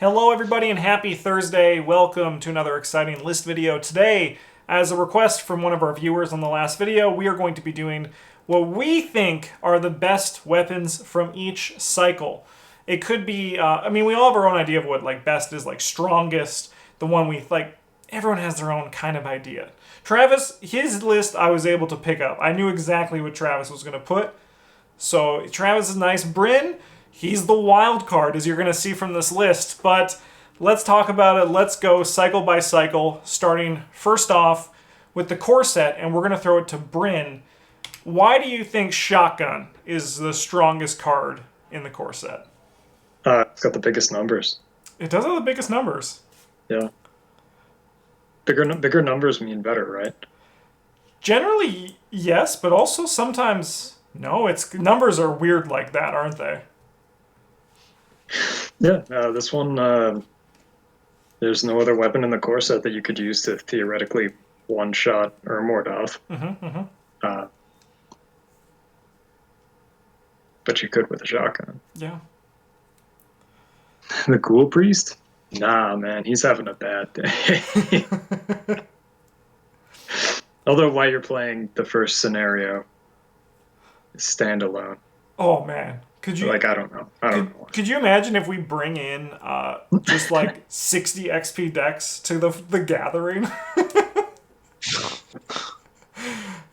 Hello everybody and happy Thursday. Welcome to another exciting list video. Today, as a request from one of our viewers on the last video, we are going to be doing what we think are the best weapons from each cycle. It could be, we all have our own idea of what best is, strongest, the one we like. Everyone has their own kind of idea. Travis, his list I was able to pick up. I knew exactly what Travis was going to put. So Travis is nice. Bryn, he's the wild card, as you're going to see from this list. But let's talk about it. Let's go cycle by cycle, starting first off with the core set, and we're going to throw it to Bryn. Why do you think shotgun is the strongest card in the core set? It's got the biggest numbers. It does have the biggest numbers. Yeah. Bigger numbers mean better, right? Generally, yes, but also sometimes no. It's numbers are weird like that, aren't they? Yeah. This one, there's no other weapon in the core set that you could use to theoretically one-shot or Mordov. But you could with a shotgun. Yeah. The Ghoul Priest? Nah, man, he's having a bad day. Although while you're playing the first scenario, it's standalone. Oh man, could you? I don't know. I don't know. Could you imagine if we bring in just 60 XP decks to the gathering?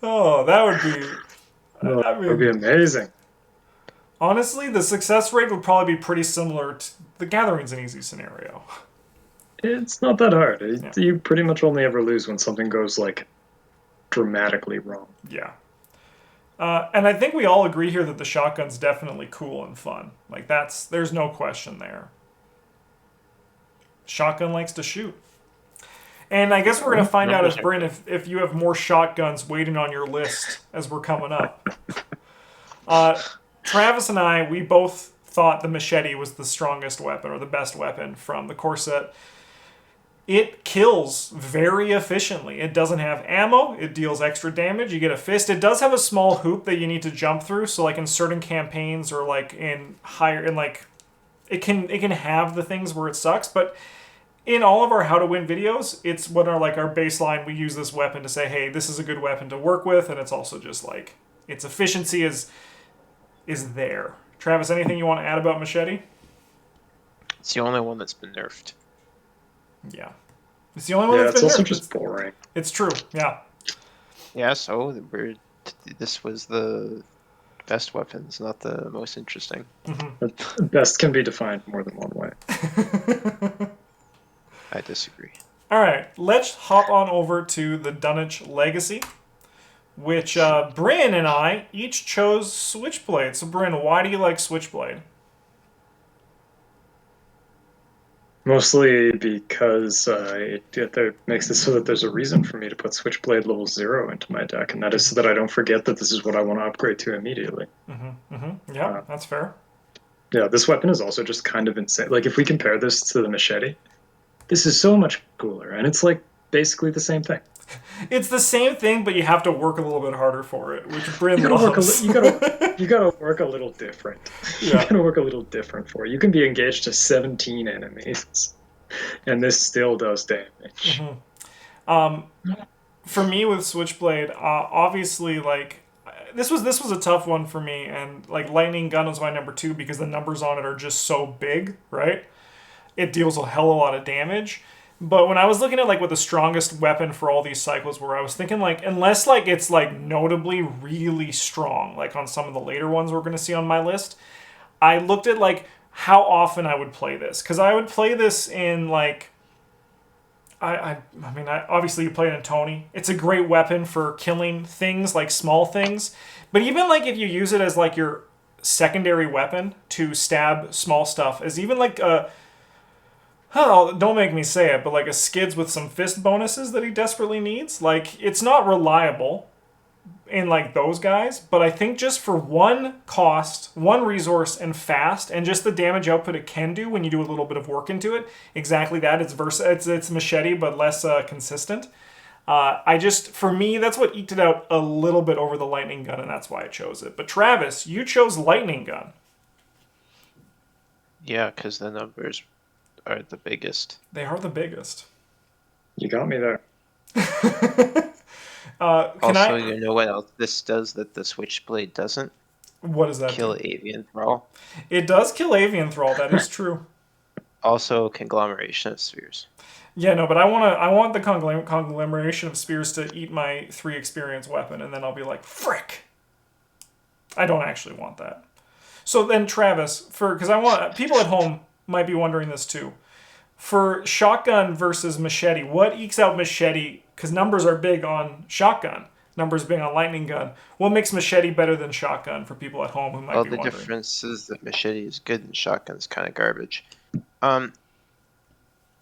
Oh, that would be. That would be amazing. Honestly, the success rate would probably be pretty similar to the gathering's an easy scenario. It's not that hard. Yeah. You pretty much only ever lose when something goes dramatically wrong. Yeah. And I think we all agree here that the shotgun's definitely cool and fun. There's no question there. Shotgun likes to shoot. And I guess we're going to find out, Bryn, if you have more shotguns waiting on your list as we're coming up. Travis and I, we both thought the machete was the strongest weapon or the best weapon from the core set. It kills very efficiently. It doesn't have ammo. It deals extra damage. You get a fist. It does have a small hoop that you need to jump through. So in certain campaigns or in higher, it can have the things where it sucks. But in all of our how to win videos, it's what our baseline. We use this weapon to say, hey, this is a good weapon to work with, and it's also just its efficiency is there. Travis, anything you want to add about machete? It's the only one that's been nerfed. Yeah. It's the only one that's been nerfed. It's also just boring. It's true, yeah. Yeah, so this was the best weapons, not the most interesting. Mm-hmm. Best can be defined more than one way. I disagree. All right, let's hop on over to the Dunwich Legacy, which Bryn and I each chose Switchblade. So, Bryn, why do you like Switchblade? Mostly because it makes it so that there's a reason for me to put Switchblade level 0 into my deck, and that is so that I don't forget that this is what I want to upgrade to immediately. Yeah, that's fair. Yeah, this weapon is also just kind of insane. If we compare this to the machete, this is so much cooler, and it's basically the same thing. It's the same thing, but you have to work a little bit harder for it, which Bryn loves. You gotta work a little different. Yeah. You gotta work a little different for it. You can be engaged to 17 enemies, and this still does damage. For me with Switchblade, obviously, this was a tough one for me, and Lightning Gun was my number 2 because the numbers on it are just so big, right? It deals a hell of a lot of damage. But when I was looking at what the strongest weapon for all these cycles were, I was thinking unless it's notably really strong, on some of the later ones we're going to see on my list, I looked at how often I would play this, because I would play this in obviously you play it in Tony. It's a great weapon for killing things, small things. But even if you use it as your secondary weapon to stab small stuff, as even don't make me say it, but a skids with some fist bonuses that he desperately needs. It's not reliable in those guys, but I think just for one cost, one resource, and fast, and just the damage output it can do when you do a little bit of work into it, exactly that. It's machete, but less consistent. For me, that's what eked it out a little bit over the Lightning Gun, and that's why I chose it. But Travis, you chose Lightning Gun. Yeah, because the numbers are the biggest. They are the biggest. You got me there. Can Also, I? you know what else this does that the Switchblade doesn't? What does that Kill do? avian thrall. It does kill avian thrall. That is true. Also, conglomeration of spheres. Yeah, no, but I want the conglomeration of spears to eat my 3 experience weapon, and then I'll be like, frick. I don't actually want that. So then, Travis, because I want people at home might be wondering this too. For shotgun versus machete, what ekes out machete? Because numbers are big on shotgun, numbers big on lightning gun. What makes machete better than shotgun for people at home who might Well, be the wondering? difference is that machete is good and shotgun's kind of garbage. Um,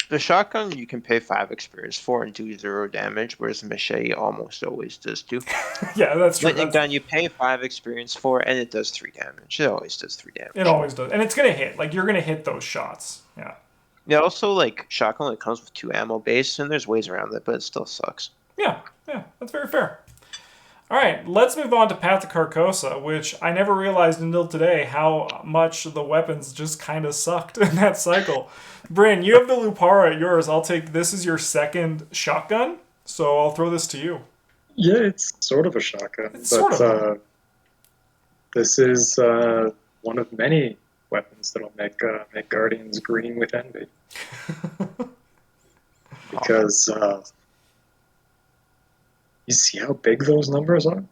the shotgun you can pay 5 experience for and do 0 damage, whereas the machete almost always does 2. Yeah, that's true. Lightning gun you pay 5 experience for and it does 3 damage. It always does 3 damage. It always does, and it's gonna hit. Like you're gonna hit those shots. Yeah. Yeah, also like shotgun it comes with 2 ammo base and there's ways around it, but it still sucks. Yeah, that's very fair. All right, let's move on to Path to Carcosa, which I never realized until today how much the weapons just kind of sucked in that cycle. Bryn, you have the Lupara at yours. I'll take this as your second shotgun, so I'll throw this to you. Yeah, it's sort of a shotgun, It's but sort of. this is one of many weapons that'll make Guardians green with envy. Because you see how big those numbers are?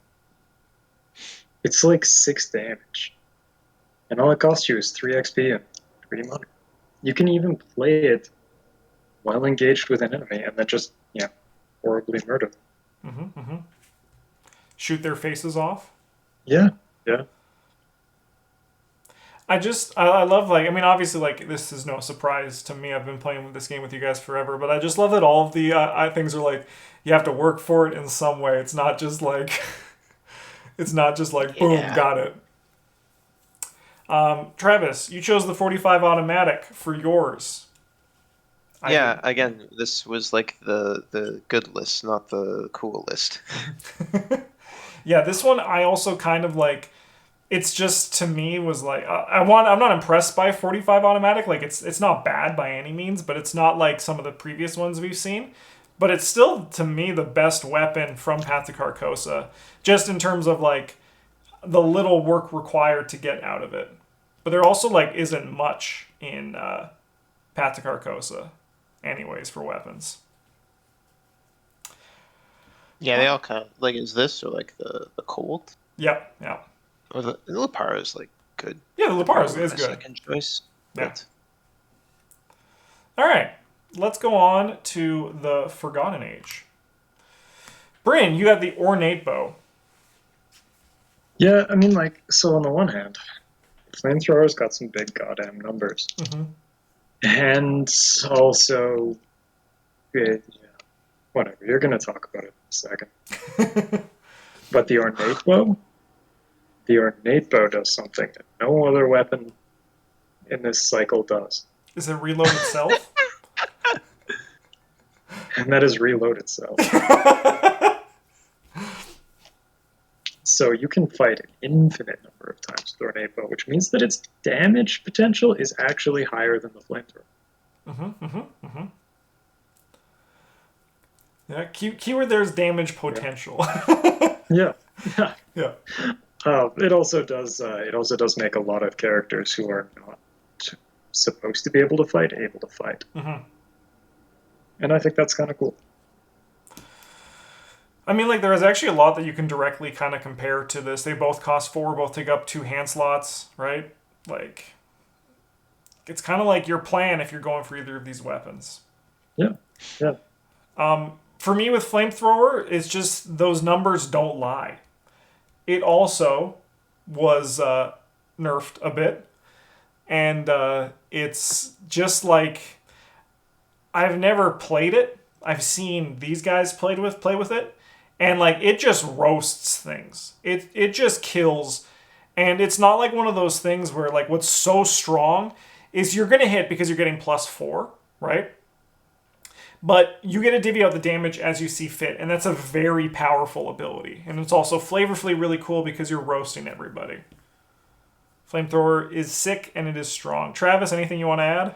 It's like 6 damage. And all it costs you is 3 XP and 3 money. You can even play it while engaged with an enemy and then just, horribly murder them. Shoot their faces off. Yeah. I love, like, I mean, obviously, like, this is no surprise to me. I've been playing with this game with you guys forever, but I just love that all of the things are like, you have to work for it in some way. It's not just like, boom, Yeah. got it. Travis, you chose the 45 automatic for yours. Yeah, again, this was like the good list, not the cool list. Yeah, this one I also kind of like. It's just to me was like I'm not impressed by 45 automatic. Like it's not bad by any means, but it's not like some of the previous ones we've seen. But it's still to me the best weapon from Path to Carcosa, just in terms of like the little work required to get out of it. But there also like isn't much in Path to Carcosa, anyways, for weapons. Yeah, they all kind of like is this or like the Colt Yep, yeah. or the Lupara is like good. Yeah, the Lupara is My good. second choice. Yeah. But All right, let's go on to the Forgotten Age. Bryn, you have the ornate bow. Yeah, I mean, like, so on the one hand, Flamethrower's got some big goddamn numbers. And also, whatever, you're going to talk about it in a second. But the ornate bow does something that no other weapon in this cycle does. Is it reload itself? And that is reload itself. So you can fight an infinite number of times with ornate bow, which means that its damage potential is actually higher than the flamethrower. Yeah, keyword there is damage potential. Yeah. Yeah. It also does make a lot of characters who are not supposed to be able to fight able to fight. And I think that's kind of cool. I mean, like, there is actually a lot that you can directly kind of compare to this. They both cost 4, both take up 2 hand slots, right? Like, it's kind of like your plan if you're going for either of these weapons. Yeah. For me with Flamethrower, it's just those numbers don't lie. It also was nerfed a bit. And it's just like, I've never played it. I've seen these guys play with it. And like it just roasts things. It just kills. And it's not like one of those things where like what's so strong is you're going to hit because you're getting +4, right? But you get to divvy out the damage as you see fit, and that's a very powerful ability. And it's also flavorfully really cool because you're roasting everybody. Flamethrower is sick and it is strong. Travis, anything you want to add?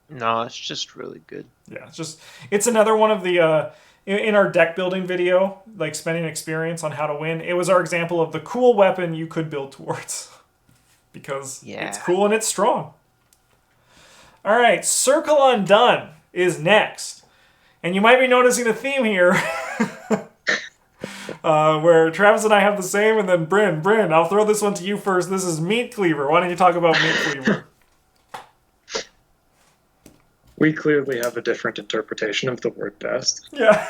No, it's just really good. Yeah, it's another one of the in our deck building video, like spending experience on how to win. It was our example of the cool weapon you could build towards because it's Yeah. cool and it's strong. All right, Circle Undone is next, and you might be noticing a theme here. Where Travis and I have the same, and then Bryn, I'll throw this one to you first. This is Meat Cleaver. Why don't you talk about Meat Cleaver? We clearly have a different interpretation of the word best. Yeah.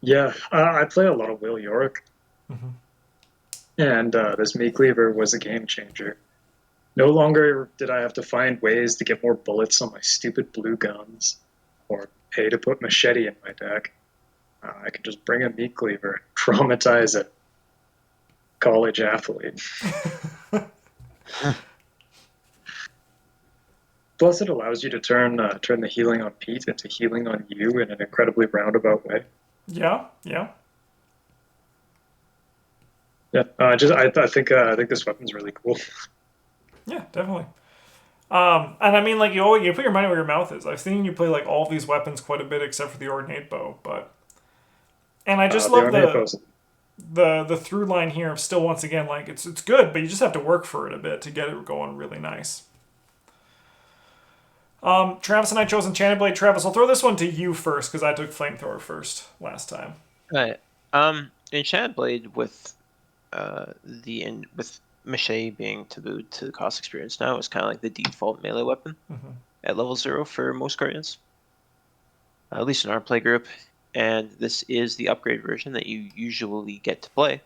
Yeah, I play a lot of Will Yorick. Mhm. And this meat cleaver was a game changer. No longer did I have to find ways to get more bullets on my stupid blue guns or pay to put machete in my deck. I could just bring a meat cleaver, traumatize a college athlete. Plus, it allows you to turn the healing on Pete into healing on you in an incredibly roundabout way. Yeah. Yeah, I think this weapon's really cool. Yeah, definitely. And I mean, like you put your money where your mouth is. I've seen you play like all of these weapons quite a bit, except for the ornate bow. And I just love the through line here. Of still, once again, like it's good, but you just have to work for it a bit to get it going really nice. Travis and I chose Enchanted Blade. Travis, I'll throw this one to you first because I took Flamethrower first last time. Right. Enchanted Blade with with Mache being tabooed to the cost experience now is kind of like the default melee weapon at level 0 for most guardians. At least in our play group. And this is the upgrade version that you usually get to play.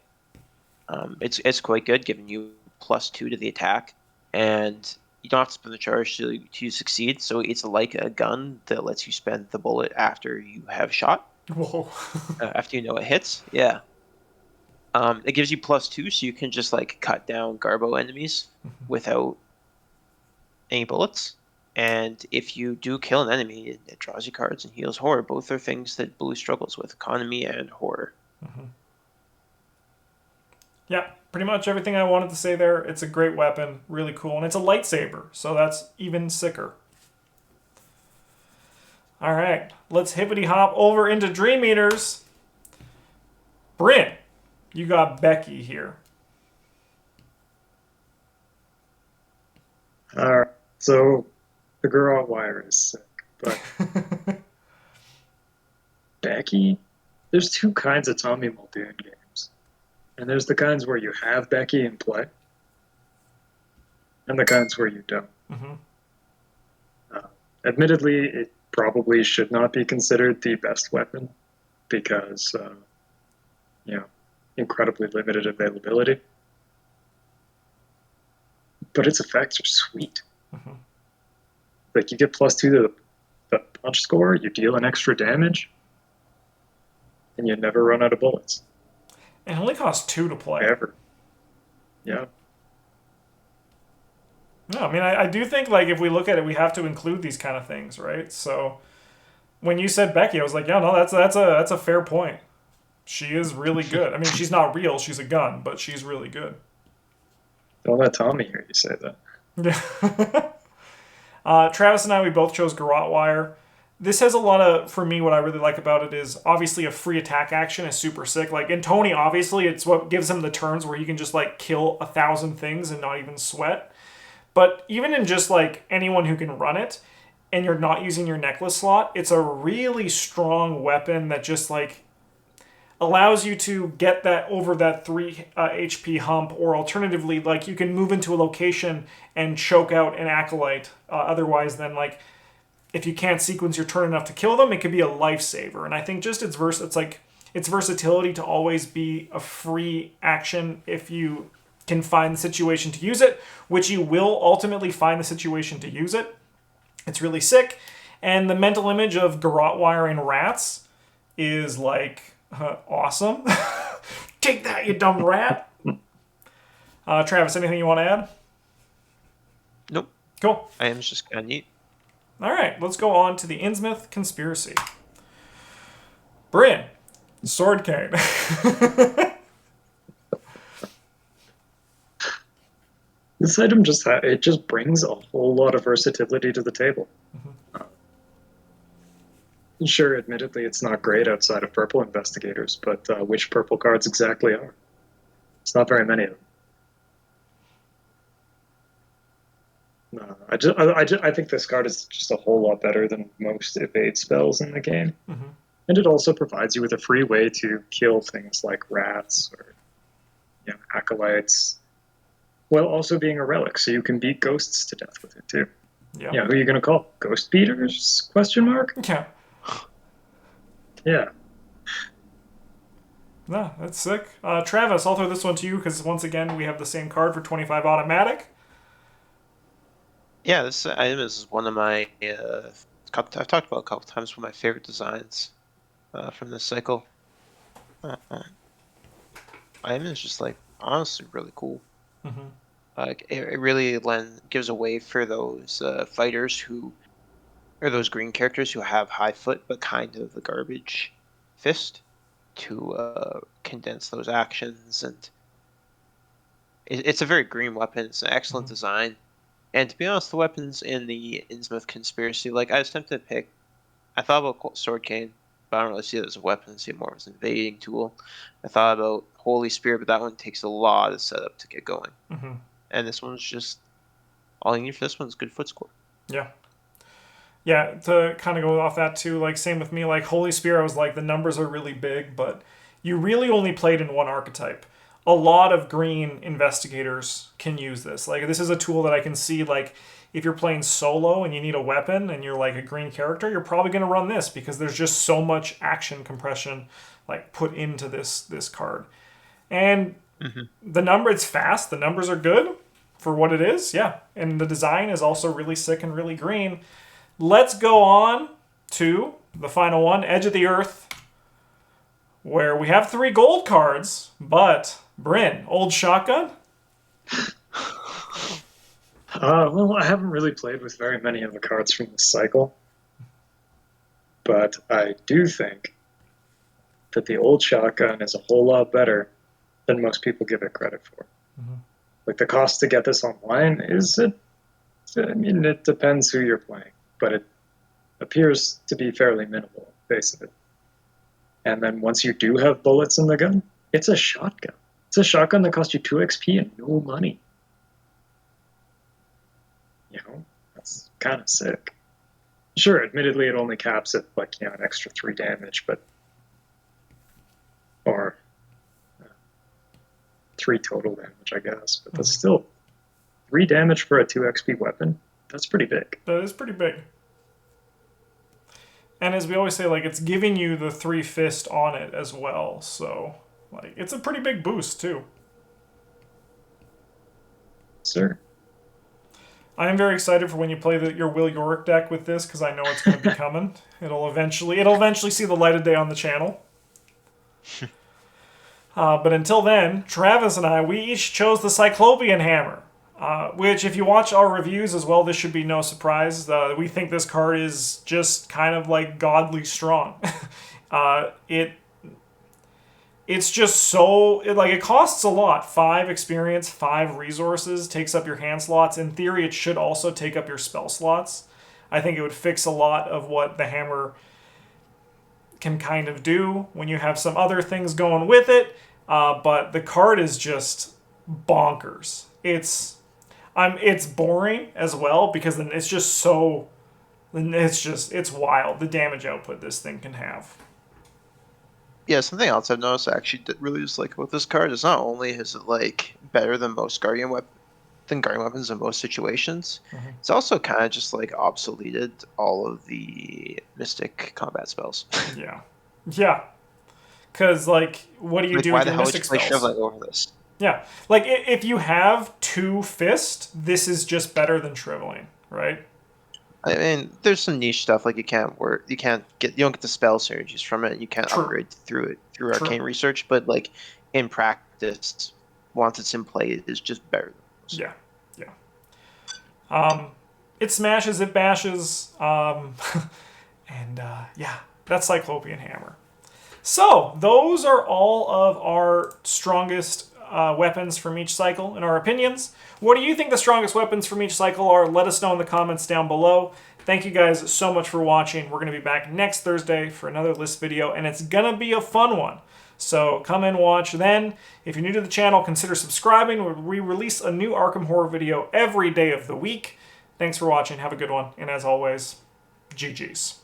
It's quite good, giving you +2 to the attack, and you don't have to spend the charge to succeed. So it's like a gun that lets you spend the bullet after you have shot. Whoa. After you know it hits, yeah. It gives you +2, so you can just like cut down Garbo enemies without any bullets. And if you do kill an enemy, it draws you cards and heals horror. Both are things that Blue struggles with: economy and horror. Yeah, pretty much everything I wanted to say there. It's a great weapon, really cool, and it's a lightsaber, so that's even sicker. All right, let's hippity hop over into Dream Eaters. Bryn, you got Becky here. All right, so the girl wire is sick, but Becky, there's two kinds of Tommy Muldoon games. And there's the kinds where you have Becky in play, and the kinds where you don't. Admittedly, it probably should not be considered the best weapon because, incredibly limited availability. But its effects are sweet. Like, you get +2 to the punch score, you deal an extra damage, and you never run out of bullets. It only costs 2 to play. Ever. Yeah. No, I mean, I do think, like, if we look at it, we have to include these kind of things, right? So, when you said Becky, I was like, yeah, no, that's a fair point. She is really good. I mean, she's not real, she's a gun, but she's really good. Don't let Tommy hear you say that. Yeah. Travis and I, we both chose Garrote Wire. This has a lot of, for me, what I really like about it is obviously a free attack action is super sick. Like in Tony, obviously, it's what gives him the turns where he can just like kill 1,000 things and not even sweat. But even in just like anyone who can run it and you're not using your necklace slot, it's a really strong weapon that just like allows you to get that over that 3 HP hump, or alternatively, like you can move into a location and choke out an acolyte. Otherwise, then like if you can't sequence your turn enough to kill them, it could be a lifesaver. And I think just its versatility to always be a free action if you can find the situation to use it, which you will ultimately find the situation to use it. It's really sick. And the mental image of Garrote Wire and rats is like awesome. Take that, you dumb rat. Travis, anything you want to add? Nope. Cool. I am just kind of neat. All right, let's go on to the Innsmouth Conspiracy. Bryn, Sword Cane. This item it just brings a whole lot of versatility to the table. Sure, admittedly, it's not great outside of purple investigators, but which purple cards exactly are? It's not very many of them. No, I think this card is just a whole lot better than most evade spells in the game. And it also provides you with a free way to kill things like rats or acolytes, while also being a relic, so you can beat ghosts to death with it too. Yeah. Yeah, who are you gonna call? Ghost beaters? Question mark? Yeah. Yeah. No, that's sick. Travis, I'll throw this one to you because once again we have the same card for 25 automatic. Yeah, this item is one of my. I've talked about a couple times, one of my favorite designs from this cycle. Item is just like honestly really cool. Like it really gives a way for those fighters who, or those green characters who have high foot but kind of the garbage fist, to condense those actions, and it's a very green weapon. It's an excellent design. And to be honest, the weapons in the Innsmouth Conspiracy, like I was tempted to pick, I thought about Sword Cane, but I don't really see it as a weapon. I see it more as an invading tool. I thought about Holy Spear, but that one takes a lot of setup to get going. And this one's just, all you need for this one is good foot score. Yeah. Yeah, to kind of go off that too, like same with me, like Holy Spear, I was like, the numbers are really big, but you really only played in one archetype. A lot of green investigators can use this. Like, this is a tool that I can see, like, if you're playing solo and you need a weapon and you're like a green character, you're probably going to run this because there's just so much action compression like put into this card. And it's fast, the numbers are good for what it is, yeah. And the design is also really sick and really green. Let's go on to the final one, Edge of the Earth, where we have 3 gold cards, but Bryn, old shotgun? Well, I haven't really played with very many of the cards from this cycle, but I do think that the old shotgun is a whole lot better than most people give it credit for. Like, the cost to get this online it depends who you're playing, but it appears to be fairly minimal, face of it. And then once you do have bullets in the gun, it's a shotgun. It's a shotgun that costs you 2 XP and no money. That's kind of sick. Sure, admittedly, it only caps at, like, an extra 3 damage, but... Or... 3 total damage, I guess. But that's still... 3 damage for a 2 XP weapon? That's pretty big. That is pretty big. And as we always say, like, it's giving you the 3 fist on it as well, so... Like, it's a pretty big boost, too. Sir. I am very excited for when you play your Will Yorick deck with this, because I know it's going to be coming. It'll eventually see the light of day on the channel. But until then, Travis and I, we each chose the Cyclopean Hammer, which, if you watch our reviews as well, this should be no surprise. We think this card is just kind of like godly strong. It's just so... It costs a lot. 5 experience, 5 resources, takes up your hand slots. In theory, it should also take up your spell slots. I think it would fix a lot of what the hammer can kind of do when you have some other things going with it. But the card is just bonkers. It's boring as well because then it's just so... It's wild, the damage output this thing can have. Yeah, something else I've noticed I actually really just like about this card is not only is it like better than most guardian weapons in most situations, it's also kind of just like obsoleted all of the mystic combat spells. Yeah. Because, like, what do you do with your mystic spells? Why the hell would you play Shriveling over this? Yeah. Like, if you have 2 fist, this is just better than Shriveling, right? I mean, there's some niche stuff like you don't get the spell synergies from it. You can't upgrade through arcane research, but like in practice, once it's in play, it is just better. Yeah. It smashes, it bashes, and that's Cyclopean Hammer. So those are all of our strongest weapons from each cycle and our opinions. What do you think the strongest weapons from each cycle are? Let us know in the comments down below. Thank you guys so much for watching. We're going to be back next Thursday for another list video, and it's going to be a fun one. So come and watch then. If you're new to the channel, consider subscribing. We release a new Arkham Horror video every day of the week. Thanks for watching. Have a good one. And as always, GG's.